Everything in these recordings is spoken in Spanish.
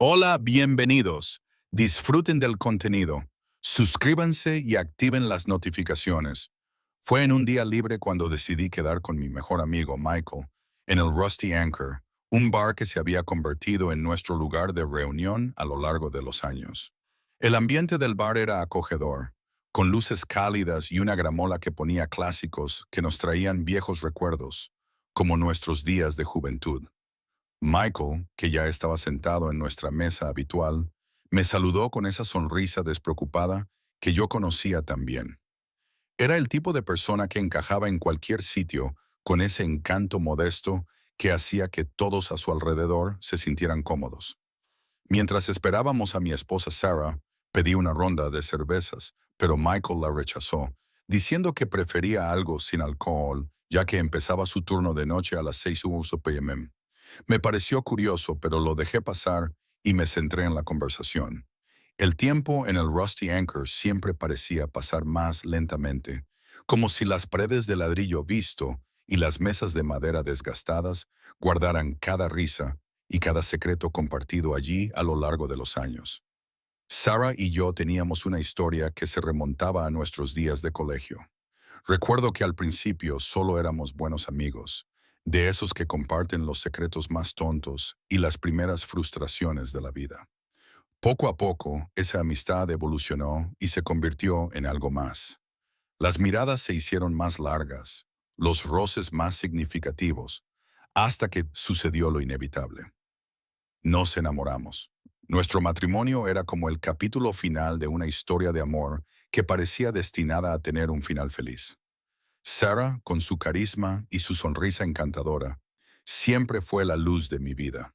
Hola, bienvenidos. Disfruten del contenido. Suscríbanse y activen las notificaciones. Fue en un día libre cuando decidí quedar con mi mejor amigo Michael en el Rusty Anchor, un bar que se había convertido en nuestro lugar de reunión a lo largo de los años. El ambiente del bar era acogedor, con luces cálidas y una gramola que ponía clásicos que nos traían viejos recuerdos, como nuestros días de juventud. Michael, que ya estaba sentado en nuestra mesa habitual, me saludó con esa sonrisa despreocupada que yo conocía también. Era el tipo de persona que encajaba en cualquier sitio con ese encanto modesto que hacía que todos a su alrededor se sintieran cómodos. Mientras esperábamos a mi esposa Sarah, pedí una ronda de cervezas, pero Michael la rechazó, diciendo que prefería algo sin alcohol, ya que empezaba su turno de noche a las 6 p.m. Me pareció curioso, pero lo dejé pasar y me centré en la conversación. El tiempo en el Rusty Anchor siempre parecía pasar más lentamente, como si las paredes de ladrillo visto y las mesas de madera desgastadas guardaran cada risa y cada secreto compartido allí a lo largo de los años. Sarah y yo teníamos una historia que se remontaba a nuestros días de colegio. Recuerdo que al principio solo éramos buenos amigos, de esos que comparten los secretos más tontos y las primeras frustraciones de la vida. Poco a poco, esa amistad evolucionó y se convirtió en algo más. Las miradas se hicieron más largas, los roces más significativos, hasta que sucedió lo inevitable. Nos enamoramos. Nuestro matrimonio era como el capítulo final de una historia de amor que parecía destinada a tener un final feliz. Sarah, con su carisma y su sonrisa encantadora, siempre fue la luz de mi vida.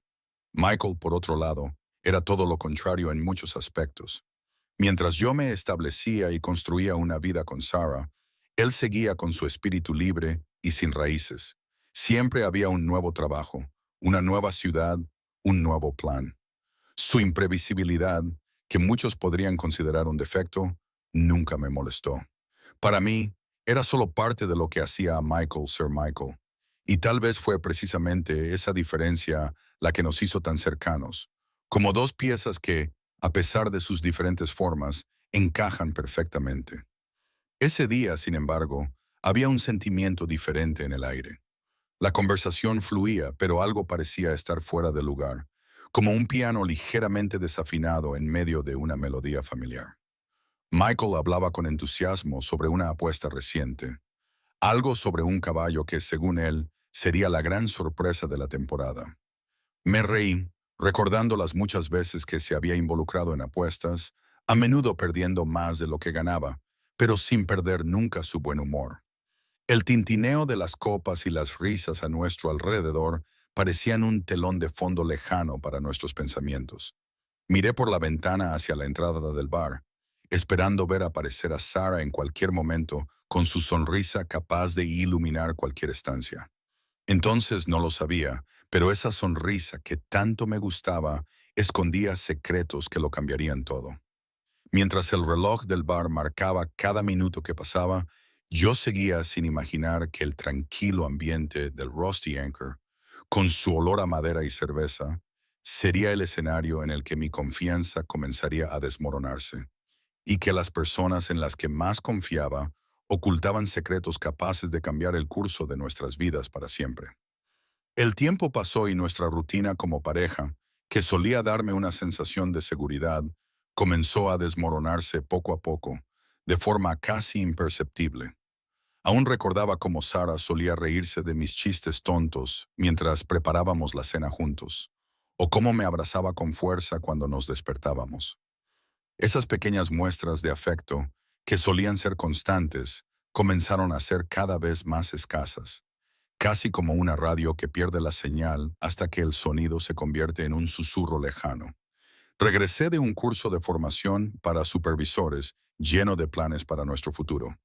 Michael, por otro lado, era todo lo contrario en muchos aspectos. Mientras yo me establecía y construía una vida con Sarah, él seguía con su espíritu libre y sin raíces. Siempre había un nuevo trabajo, una nueva ciudad, un nuevo plan. Su imprevisibilidad, que muchos podrían considerar un defecto, nunca me molestó. Para mí, era solo parte de lo que hacía a Michael Sir Michael. Y tal vez fue precisamente esa diferencia la que nos hizo tan cercanos, como dos piezas que, a pesar de sus diferentes formas, encajan perfectamente. Ese día, sin embargo, había un sentimiento diferente en el aire. La conversación fluía, pero algo parecía estar fuera de lugar, como un piano ligeramente desafinado en medio de una melodía familiar. Michael hablaba con entusiasmo sobre una apuesta reciente, algo sobre un caballo que, según él, sería la gran sorpresa de la temporada. Me reí, recordando las muchas veces que se había involucrado en apuestas, a menudo perdiendo más de lo que ganaba, pero sin perder nunca su buen humor. El tintineo de las copas y las risas a nuestro alrededor parecían un telón de fondo lejano para nuestros pensamientos. Miré por la ventana hacia la entrada del bar, esperando ver aparecer a Sarah en cualquier momento con su sonrisa capaz de iluminar cualquier estancia. Entonces no lo sabía, pero esa sonrisa que tanto me gustaba escondía secretos que lo cambiarían todo. Mientras el reloj del bar marcaba cada minuto que pasaba, yo seguía sin imaginar que el tranquilo ambiente del Rusty Anchor, con su olor a madera y cerveza, sería el escenario en el que mi confianza comenzaría a desmoronarse, y que las personas en las que más confiaba ocultaban secretos capaces de cambiar el curso de nuestras vidas para siempre. El tiempo pasó y nuestra rutina como pareja, que solía darme una sensación de seguridad, comenzó a desmoronarse poco a poco, de forma casi imperceptible. Aún recordaba cómo Sara solía reírse de mis chistes tontos mientras preparábamos la cena juntos, o cómo me abrazaba con fuerza cuando nos despertábamos. Esas pequeñas muestras de afecto, que solían ser constantes, comenzaron a ser cada vez más escasas, casi como una radio que pierde la señal hasta que el sonido se convierte en un susurro lejano. Regresé de un curso de formación para supervisores lleno de planes para nuestro futuro.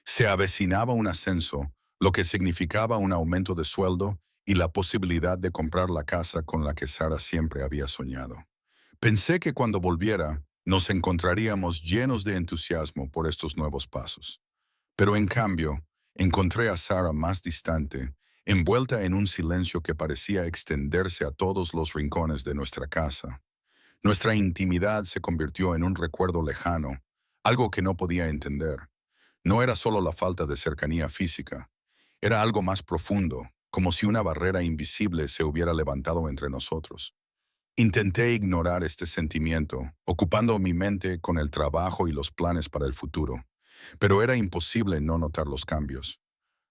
Se avecinaba un ascenso, lo que significaba un aumento de sueldo y la posibilidad de comprar la casa con la que Sara siempre había soñado. Pensé que cuando volviera, nos encontraríamos llenos de entusiasmo por estos nuevos pasos. Pero en cambio, encontré a Sara más distante, envuelta en un silencio que parecía extenderse a todos los rincones de nuestra casa. Nuestra intimidad se convirtió en un recuerdo lejano, algo que no podía entender. No era solo la falta de cercanía física, era algo más profundo, como si una barrera invisible se hubiera levantado entre nosotros. Intenté ignorar este sentimiento, ocupando mi mente con el trabajo y los planes para el futuro, pero era imposible no notar los cambios.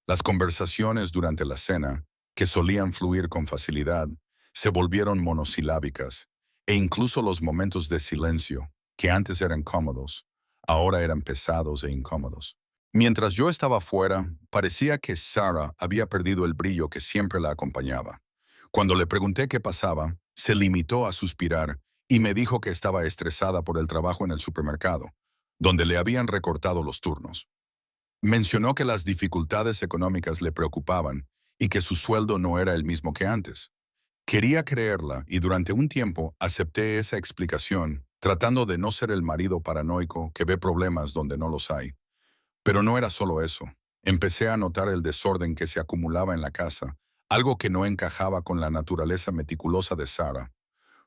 Las conversaciones durante la cena, que solían fluir con facilidad, se volvieron monosilábicas, e incluso los momentos de silencio, que antes eran cómodos, ahora eran pesados e incómodos. Mientras yo estaba fuera, parecía que Sarah había perdido el brillo que siempre la acompañaba. Cuando le pregunté qué pasaba, se limitó a suspirar y me dijo que estaba estresada por el trabajo en el supermercado, donde le habían recortado los turnos. Mencionó que las dificultades económicas le preocupaban y que su sueldo no era el mismo que antes. Quería creerla y durante un tiempo acepté esa explicación, tratando de no ser el marido paranoico que ve problemas donde no los hay. Pero no era solo eso. Empecé a notar el desorden que se acumulaba en la casa, algo que no encajaba con la naturaleza meticulosa de Sarah.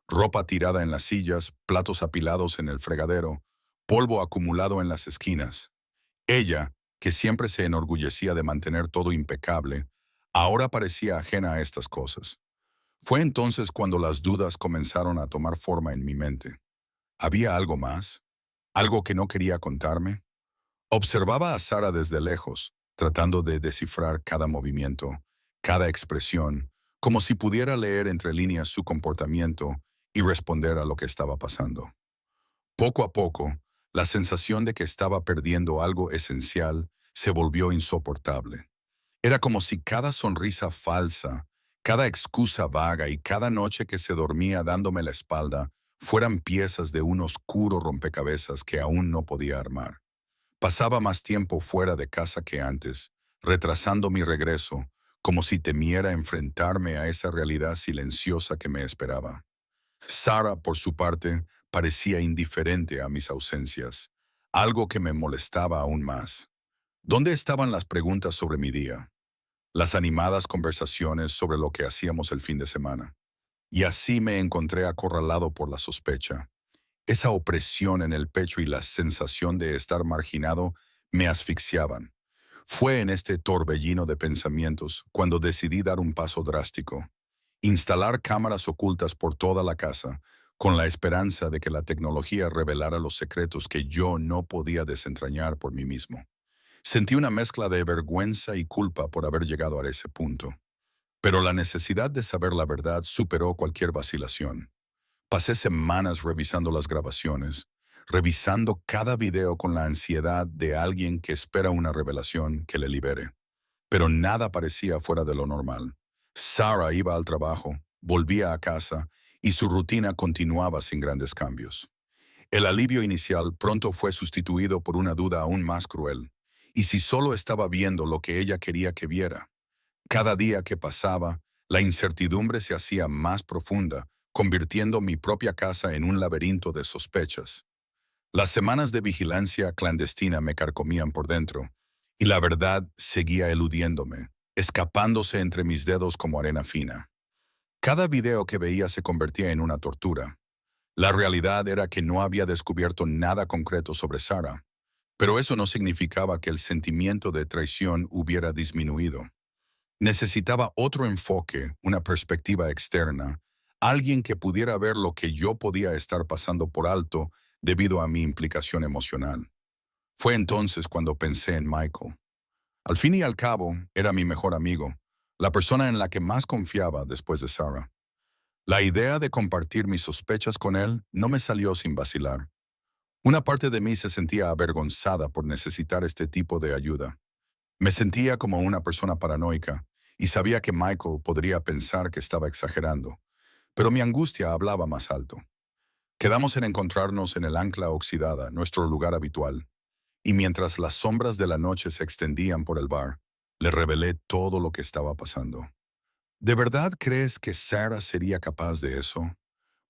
Ropa tirada en las sillas, platos apilados en el fregadero, polvo acumulado en las esquinas. Ella, que siempre se enorgullecía de mantener todo impecable, ahora parecía ajena a estas cosas. Fue entonces cuando las dudas comenzaron a tomar forma en mi mente. ¿Había algo más? ¿Algo que no quería contarme? Observaba a Sara desde lejos, tratando de descifrar cada movimiento, cada expresión, como si pudiera leer entre líneas su comportamiento y responder a lo que estaba pasando. Poco a poco, la sensación de que estaba perdiendo algo esencial se volvió insoportable. Era como si cada sonrisa falsa, cada excusa vaga y cada noche que se dormía dándome la espalda fueran piezas de un oscuro rompecabezas que aún no podía armar. Pasaba más tiempo fuera de casa que antes, retrasando mi regreso, como si temiera enfrentarme a esa realidad silenciosa que me esperaba. Sara, por su parte, parecía indiferente a mis ausencias, algo que me molestaba aún más. ¿Dónde estaban las preguntas sobre mi día? Las animadas conversaciones sobre lo que hacíamos el fin de semana. Y así me encontré acorralado por la sospecha. Esa opresión en el pecho y la sensación de estar marginado me asfixiaban. Fue en este torbellino de pensamientos cuando decidí dar un paso drástico. Instalar cámaras ocultas por toda la casa, con la esperanza de que la tecnología revelara los secretos que yo no podía desentrañar por mí mismo. Sentí una mezcla de vergüenza y culpa por haber llegado a ese punto. Pero la necesidad de saber la verdad superó cualquier vacilación. Pasé semanas revisando las grabaciones, revisando cada video con la ansiedad de alguien que espera una revelación que le libere. Pero nada parecía fuera de lo normal. Sarah iba al trabajo, volvía a casa y su rutina continuaba sin grandes cambios. El alivio inicial pronto fue sustituido por una duda aún más cruel. ¿Y si solo estaba viendo lo que ella quería que viera? Cada día que pasaba, la incertidumbre se hacía más profunda, convirtiendo mi propia casa en un laberinto de sospechas. Las semanas de vigilancia clandestina me carcomían por dentro, y la verdad seguía eludiéndome, escapándose entre mis dedos como arena fina. Cada video que veía se convertía en una tortura. La realidad era que no había descubierto nada concreto sobre Sarah, pero eso no significaba que el sentimiento de traición hubiera disminuido. Necesitaba otro enfoque, una perspectiva externa, alguien que pudiera ver lo que yo podía estar pasando por alto debido a mi implicación emocional. Fue entonces cuando pensé en Michael. Al fin y al cabo, era mi mejor amigo, la persona en la que más confiaba después de Sarah. La idea de compartir mis sospechas con él no me salió sin vacilar. Una parte de mí se sentía avergonzada por necesitar este tipo de ayuda. Me sentía como una persona paranoica y sabía que Michael podría pensar que estaba exagerando, pero mi angustia hablaba más alto. Quedamos en encontrarnos en el Ancla Oxidada, nuestro lugar habitual, y mientras las sombras de la noche se extendían por el bar, le revelé todo lo que estaba pasando. ¿De verdad crees que Sarah sería capaz de eso?,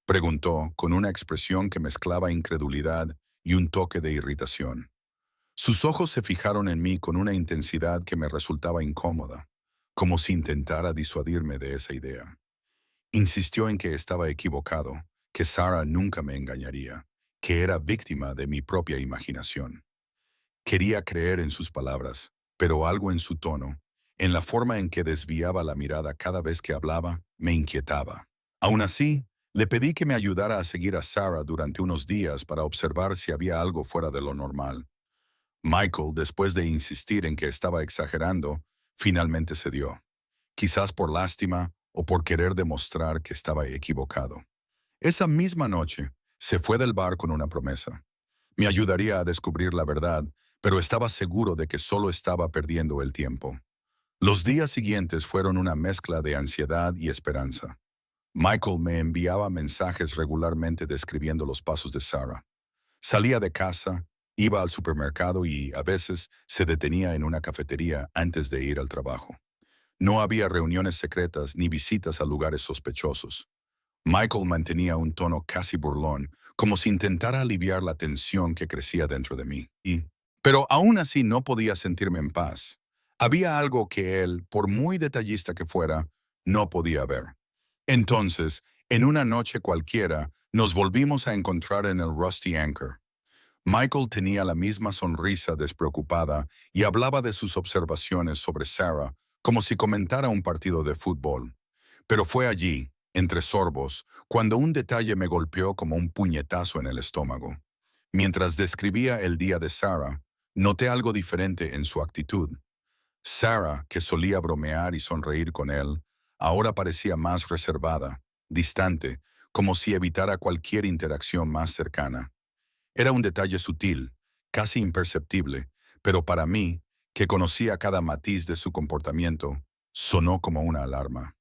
preguntó con una expresión que mezclaba incredulidad y un toque de irritación. Sus ojos se fijaron en mí con una intensidad que me resultaba incómoda, como si intentara disuadirme de esa idea. Insistió en que estaba equivocado, que Sarah nunca me engañaría, que era víctima de mi propia imaginación. Quería creer en sus palabras, pero algo en su tono, en la forma en que desviaba la mirada cada vez que hablaba, me inquietaba. Aún así, le pedí que me ayudara a seguir a Sarah durante unos días para observar si había algo fuera de lo normal. Michael, después de insistir en que estaba exagerando, finalmente cedió, quizás por lástima o por querer demostrar que estaba equivocado. Esa misma noche, se fue del bar con una promesa. Me ayudaría a descubrir la verdad, pero estaba seguro de que solo estaba perdiendo el tiempo. Los días siguientes fueron una mezcla de ansiedad y esperanza. Michael me enviaba mensajes regularmente describiendo los pasos de Sarah. Salía de casa, iba al supermercado y, a veces, se detenía en una cafetería antes de ir al trabajo. No había reuniones secretas ni visitas a lugares sospechosos. Michael mantenía un tono casi burlón, como si intentara aliviar la tensión que crecía dentro de mí. Pero aún así no podía sentirme en paz. Había algo que él, por muy detallista que fuera, no podía ver. Entonces, en una noche cualquiera, nos volvimos a encontrar en el Rusty Anchor. Michael tenía la misma sonrisa despreocupada y hablaba de sus observaciones sobre Sarah como si comentara un partido de fútbol. Pero fue allí, entre sorbos, cuando un detalle me golpeó como un puñetazo en el estómago. Mientras describía el día de Sarah, noté algo diferente en su actitud. Sarah, que solía bromear y sonreír con él, ahora parecía más reservada, distante, como si evitara cualquier interacción más cercana. Era un detalle sutil, casi imperceptible, pero para mí, que conocía cada matiz de su comportamiento, sonó como una alarma.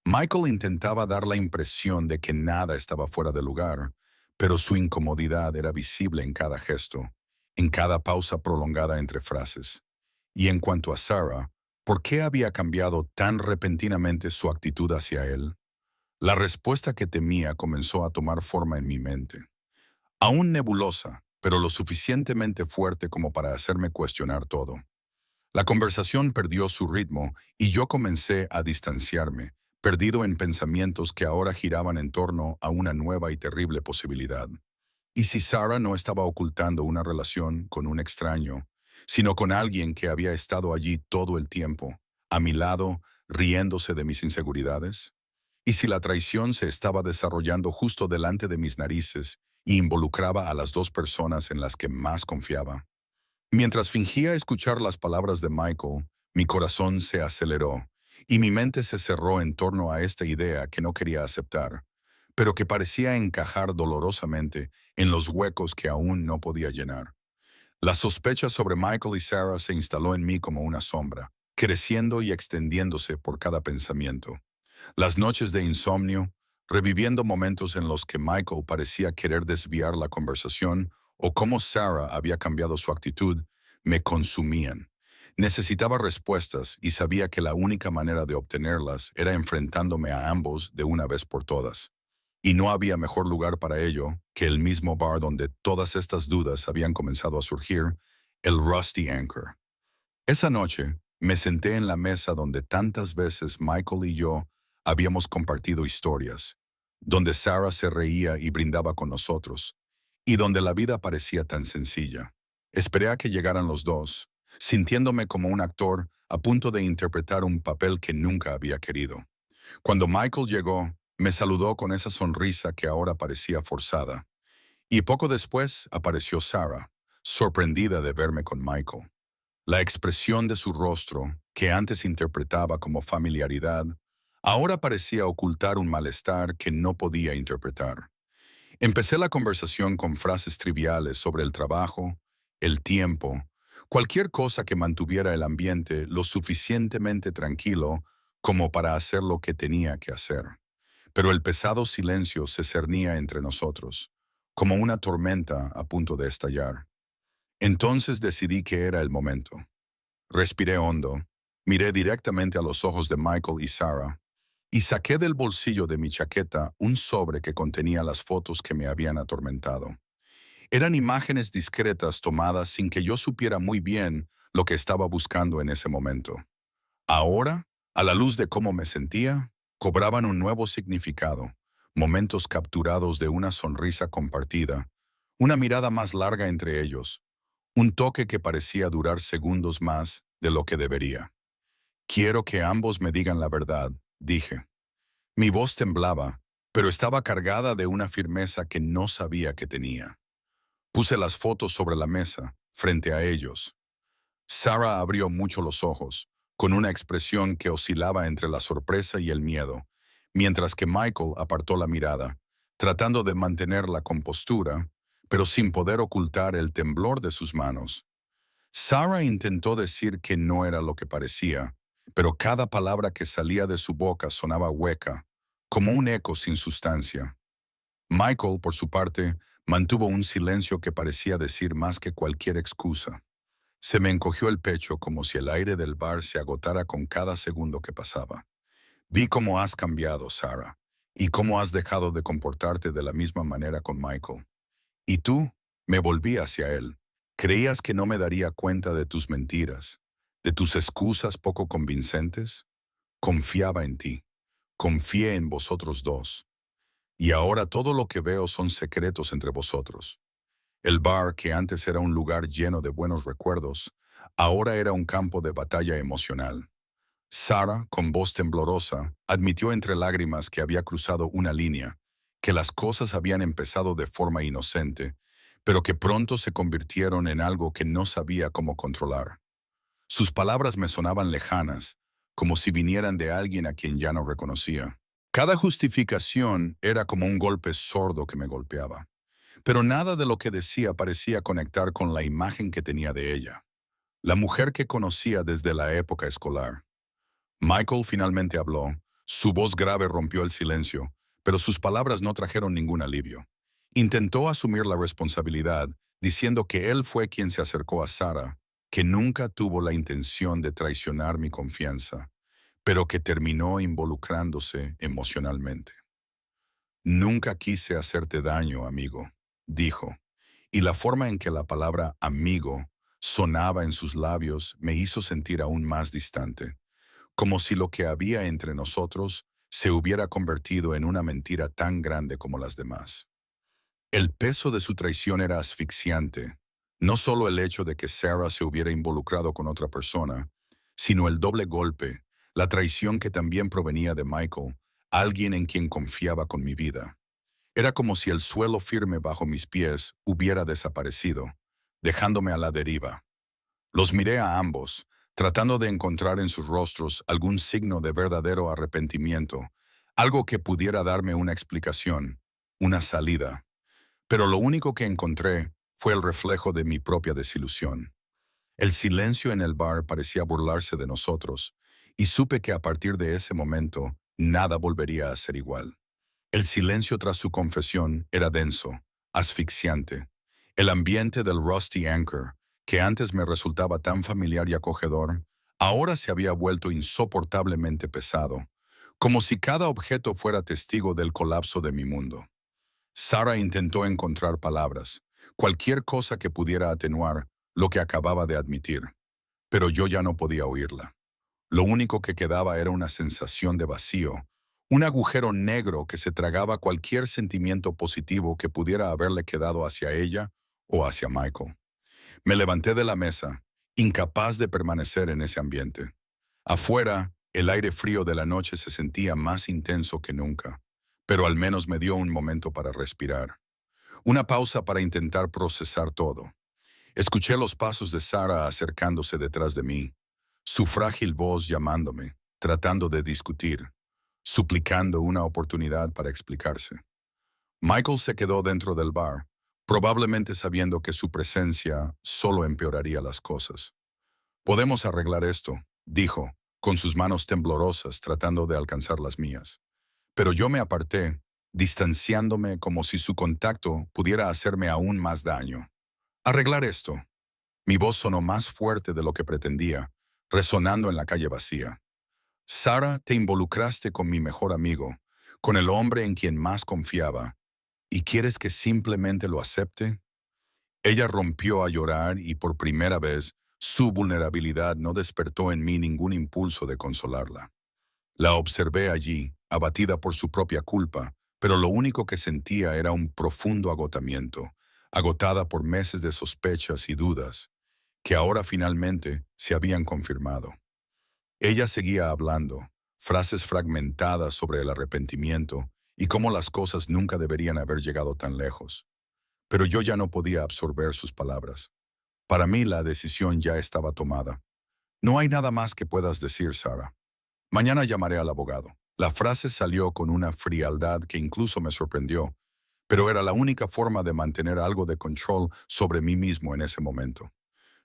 Michael intentaba dar la impresión de que nada estaba fuera de lugar, pero su incomodidad era visible en cada gesto, en cada pausa prolongada entre frases. Y en cuanto a Sarah, ¿por qué había cambiado tan repentinamente su actitud hacia él? La respuesta que temía comenzó a tomar forma en mi mente. Aún nebulosa, pero lo suficientemente fuerte como para hacerme cuestionar todo. La conversación perdió su ritmo y yo comencé a distanciarme, perdido en pensamientos que ahora giraban en torno a una nueva y terrible posibilidad. ¿Y si Sarah no estaba ocultando una relación con un extraño, sino con alguien que había estado allí todo el tiempo, a mi lado, riéndose de mis inseguridades? ¿Y si la traición se estaba desarrollando justo delante de mis narices y involucraba a las dos personas en las que más confiaba? Mientras fingía escuchar las palabras de Michael, mi corazón se aceleró y mi mente se cerró en torno a esta idea que no quería aceptar, pero que parecía encajar dolorosamente en los huecos que aún no podía llenar. La sospecha sobre Michael y Sarah se instaló en mí como una sombra, creciendo y extendiéndose por cada pensamiento. Las noches de insomnio, reviviendo momentos en los que Michael parecía querer desviar la conversación o cómo Sarah había cambiado su actitud, me consumían. Necesitaba respuestas y sabía que la única manera de obtenerlas era enfrentándome a ambos de una vez por todas. Y no había mejor lugar para ello que el mismo bar donde todas estas dudas habían comenzado a surgir, el Rusty Anchor. Esa noche, me senté en la mesa donde tantas veces Michael y yo habíamos compartido historias, donde Sarah se reía y brindaba con nosotros, y donde la vida parecía tan sencilla. Esperé a que llegaran los dos, sintiéndome como un actor a punto de interpretar un papel que nunca había querido. Cuando Michael llegó, me saludó con esa sonrisa que ahora parecía forzada, y poco después apareció Sarah, sorprendida de verme con Michael. La expresión de su rostro, que antes interpretaba como familiaridad, ahora parecía ocultar un malestar que no podía interpretar. Empecé la conversación con frases triviales sobre el trabajo, el tiempo, cualquier cosa que mantuviera el ambiente lo suficientemente tranquilo como para hacer lo que tenía que hacer. Pero el pesado silencio se cernía entre nosotros, como una tormenta a punto de estallar. Entonces decidí que era el momento. Respiré hondo, miré directamente a los ojos de Michael y Sarah, y saqué del bolsillo de mi chaqueta un sobre que contenía las fotos que me habían atormentado. Eran imágenes discretas tomadas sin que yo supiera muy bien lo que estaba buscando en ese momento. Ahora, a la luz de cómo me sentía, cobraban un nuevo significado, momentos capturados de una sonrisa compartida, una mirada más larga entre ellos, un toque que parecía durar segundos más de lo que debería. Quiero que ambos me digan la verdad, dije. Mi voz temblaba, pero estaba cargada de una firmeza que no sabía que tenía. Puse las fotos sobre la mesa, frente a ellos. Sarah abrió mucho los ojos, con una expresión que oscilaba entre la sorpresa y el miedo, mientras que Michael apartó la mirada, tratando de mantener la compostura, pero sin poder ocultar el temblor de sus manos. Sarah intentó decir que no era lo que parecía, pero cada palabra que salía de su boca sonaba hueca, como un eco sin sustancia. Michael, por su parte, mantuvo un silencio que parecía decir más que cualquier excusa. Se me encogió el pecho como si el aire del bar se agotara con cada segundo que pasaba. Vi cómo has cambiado, Sarah, y cómo has dejado de comportarte de la misma manera con Michael. Y tú, me volví hacia él. ¿Creías que no me daría cuenta de tus mentiras, de tus excusas poco convincentes? Confiaba en ti. Confié en vosotros dos. Y ahora todo lo que veo son secretos entre vosotros. El bar, que antes era un lugar lleno de buenos recuerdos, ahora era un campo de batalla emocional. Sarah, con voz temblorosa, admitió entre lágrimas que había cruzado una línea, que las cosas habían empezado de forma inocente, pero que pronto se convirtieron en algo que no sabía cómo controlar. Sus palabras me sonaban lejanas, como si vinieran de alguien a quien ya no reconocía. Cada justificación era como un golpe sordo que me golpeaba, pero nada de lo que decía parecía conectar con la imagen que tenía de ella, la mujer que conocía desde la época escolar. Michael finalmente habló. Su voz grave rompió el silencio, pero sus palabras no trajeron ningún alivio. Intentó asumir la responsabilidad, diciendo que él fue quien se acercó a Sarah, que nunca tuvo la intención de traicionar mi confianza, pero que terminó involucrándose emocionalmente. Nunca quise hacerte daño, amigo, dijo, y la forma en que la palabra amigo sonaba en sus labios me hizo sentir aún más distante, como si lo que había entre nosotros se hubiera convertido en una mentira tan grande como las demás. El peso de su traición era asfixiante, no solo el hecho de que Sarah se hubiera involucrado con otra persona, sino el doble golpe, la traición que también provenía de Michael, alguien en quien confiaba con mi vida. Era como si el suelo firme bajo mis pies hubiera desaparecido, dejándome a la deriva. Los miré a ambos, tratando de encontrar en sus rostros algún signo de verdadero arrepentimiento, algo que pudiera darme una explicación, una salida. Pero lo único que encontré fue el reflejo de mi propia desilusión. El silencio en el bar parecía burlarse de nosotros, y supe que a partir de ese momento nada volvería a ser igual. El silencio tras su confesión era denso, asfixiante. El ambiente del Rusty Anchor, que antes me resultaba tan familiar y acogedor, ahora se había vuelto insoportablemente pesado, como si cada objeto fuera testigo del colapso de mi mundo. Sarah intentó encontrar palabras, cualquier cosa que pudiera atenuar lo que acababa de admitir, pero yo ya no podía oírla. Lo único que quedaba era una sensación de vacío, un agujero negro que se tragaba cualquier sentimiento positivo que pudiera haberle quedado hacia ella o hacia Michael. Me levanté de la mesa, incapaz de permanecer en ese ambiente. Afuera, el aire frío de la noche se sentía más intenso que nunca, pero al menos me dio un momento para respirar. Una pausa para intentar procesar todo. Escuché los pasos de Sarah acercándose detrás de mí, su frágil voz llamándome, tratando de discutir, suplicando una oportunidad para explicarse. Michael se quedó dentro del bar, probablemente sabiendo que su presencia solo empeoraría las cosas. «Podemos arreglar esto», dijo, con sus manos temblorosas tratando de alcanzar las mías. Pero yo me aparté, distanciándome como si su contacto pudiera hacerme aún más daño. «Arreglar esto». Mi voz sonó más fuerte de lo que pretendía, resonando en la calle vacía. «Sarah, te involucraste con mi mejor amigo, con el hombre en quien más confiaba, ¿y quieres que simplemente lo acepte?» Ella rompió a llorar y por primera vez su vulnerabilidad no despertó en mí ningún impulso de consolarla. La observé allí, abatida por su propia culpa, pero lo único que sentía era un profundo agotamiento, agotada por meses de sospechas y dudas, que ahora finalmente se habían confirmado. Ella seguía hablando, frases fragmentadas sobre el arrepentimiento y cómo las cosas nunca deberían haber llegado tan lejos. Pero yo ya no podía absorber sus palabras. Para mí la decisión ya estaba tomada. No hay nada más que puedas decir, Sarah. Mañana llamaré al abogado. La frase salió con una frialdad que incluso me sorprendió, pero era la única forma de mantener algo de control sobre mí mismo en ese momento.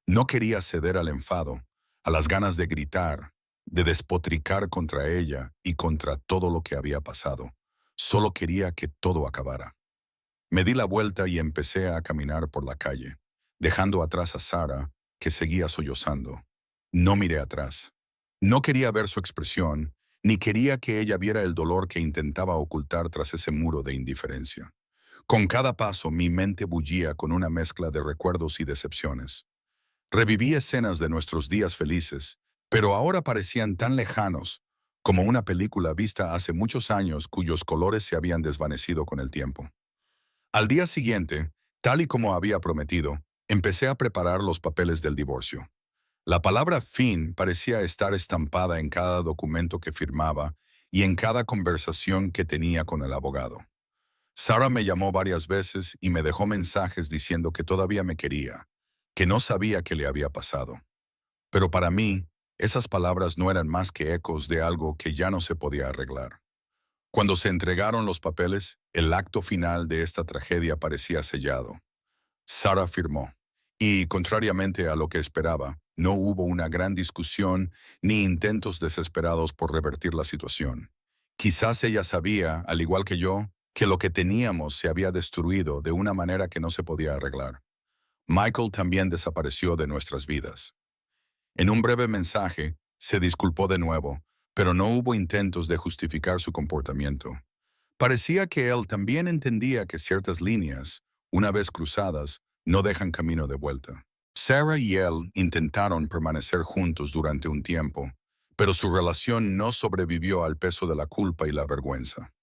No quería ceder al enfado, a las ganas de gritar, de despotricar contra ella y contra todo lo que había pasado. Solo quería que todo acabara. Me di la vuelta y empecé a caminar por la calle, dejando atrás a Sarah, que seguía sollozando. No miré atrás. No quería ver su expresión, ni quería que ella viera el dolor que intentaba ocultar tras ese muro de indiferencia. Con cada paso mi mente bullía con una mezcla de recuerdos y decepciones. Reviví escenas de nuestros días felices, pero ahora parecían tan lejanos como una película vista hace muchos años cuyos colores se habían desvanecido con el tiempo. Al día siguiente, tal y como había prometido, empecé a preparar los papeles del divorcio. La palabra fin parecía estar estampada en cada documento que firmaba y en cada conversación que tenía con el abogado. Sarah me llamó varias veces y me dejó mensajes diciendo que todavía me quería, que no sabía qué le había pasado. Pero para mí, esas palabras no eran más que ecos de algo que ya no se podía arreglar. Cuando se entregaron los papeles, el acto final de esta tragedia parecía sellado. Sarah firmó, y, contrariamente a lo que esperaba, no hubo una gran discusión ni intentos desesperados por revertir la situación. Quizás ella sabía, al igual que yo, que lo que teníamos se había destruido de una manera que no se podía arreglar. Michael también desapareció de nuestras vidas. En un breve mensaje, se disculpó de nuevo, pero no hubo intentos de justificar su comportamiento. Parecía que él también entendía que ciertas líneas, una vez cruzadas, no dejan camino de vuelta. Sarah y él intentaron permanecer juntos durante un tiempo, pero su relación no sobrevivió al peso de la culpa y la vergüenza.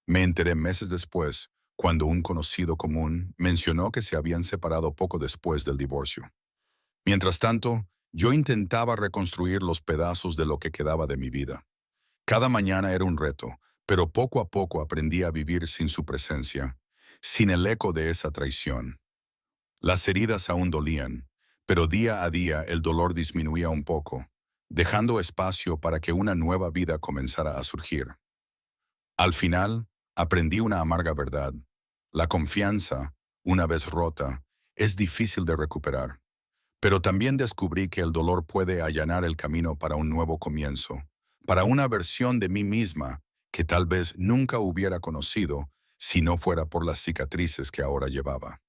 Me enteré meses después, cuando un conocido común mencionó que se habían separado poco después del divorcio. Mientras tanto, yo intentaba reconstruir los pedazos de lo que quedaba de mi vida. Cada mañana era un reto, pero poco a poco aprendí a vivir sin su presencia, sin el eco de esa traición. Las heridas aún dolían, pero día a día el dolor disminuía un poco, dejando espacio para que una nueva vida comenzara a surgir. Al final, aprendí una amarga verdad. La confianza, una vez rota, es difícil de recuperar. Pero también descubrí que el dolor puede allanar el camino para un nuevo comienzo, para una versión de mí misma que tal vez nunca hubiera conocido si no fuera por las cicatrices que ahora llevaba.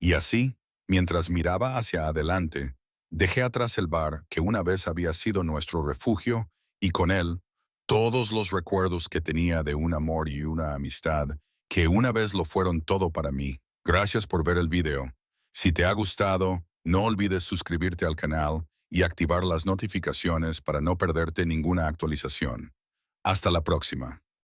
Y así, mientras miraba hacia adelante, dejé atrás el bar que una vez había sido nuestro refugio y con él todos los recuerdos que tenía de un amor y una amistad que una vez lo fueron todo para mí. Gracias por ver el video. Si te ha gustado, no olvides suscribirte al canal y activar las notificaciones para no perderte ninguna actualización. Hasta la próxima.